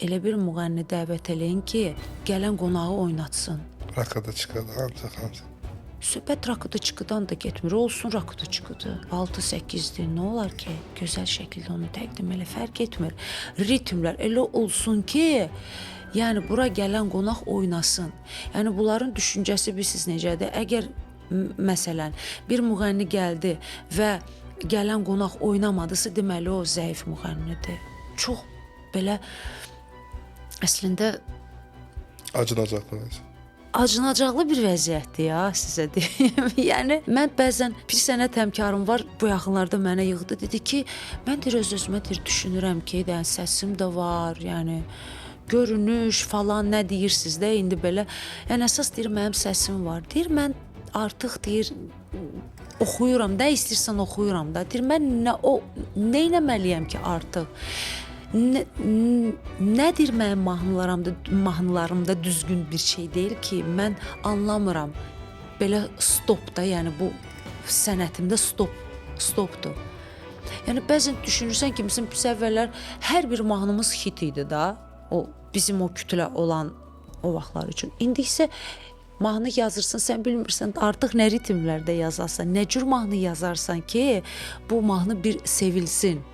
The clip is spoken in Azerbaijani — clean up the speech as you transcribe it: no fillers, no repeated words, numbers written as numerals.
elə bir müğənni dəvət eləyin ki, gələn qonağı oynatsın. Rakada çıkadı ancak. Söhbət Rakıdaçıqıdan da getmir. Olsun Rakıdaçıqıdı. 6-8-dir. Nə olar ki? Gözəl şəkildə onu təqdim elə, fərq etmir. Ritmlər elə olsun ki, yəni bura gələn qonaq oynasın. Yəni bunların düşüncəsi bilirsiniz necədir? Əgər məsələn bir müğənni gəldi və gələn qonaq oynamadısa, deməli o zəif müğənnidir. Çox belə əslində Acınacaklar. acınacaqlı bir vəziyyətdir ya, sizə deyim. Yəni mən bəzən bir sənət həmkarım var, bu yaxınlarda mənə yığdı, dedi ki, mən deyir öz-özümə deyir düşünürəm ki, yəni səsim də var, yəni görünüş falan nə deyirsiniz də indi belə. Yəni əsas deyir mənim səsim var. Deyir mən artıq deyir oxuyuram, nə istəyirsən oxuyuram da. Deyir mən nə etməliyəm ki artıq? Nədir mənim mahnılarımda düzgün bir şey deyil ki, mən anlamıram. Belə stopda, yəni bu sənətimdə stopdur. Yəni bəzən düşünürsən ki, bizim pis əvvəllər hər bir mahnımız hit idi da, o bizim o kütlə olan o vaxtlar üçün. İndi isə mahnı yazırsan, sən bilmirsən artıq nə ritmlərdə yazarsan, nə cür mahnı yazarsan ki, bu mahnı bir sevilsin.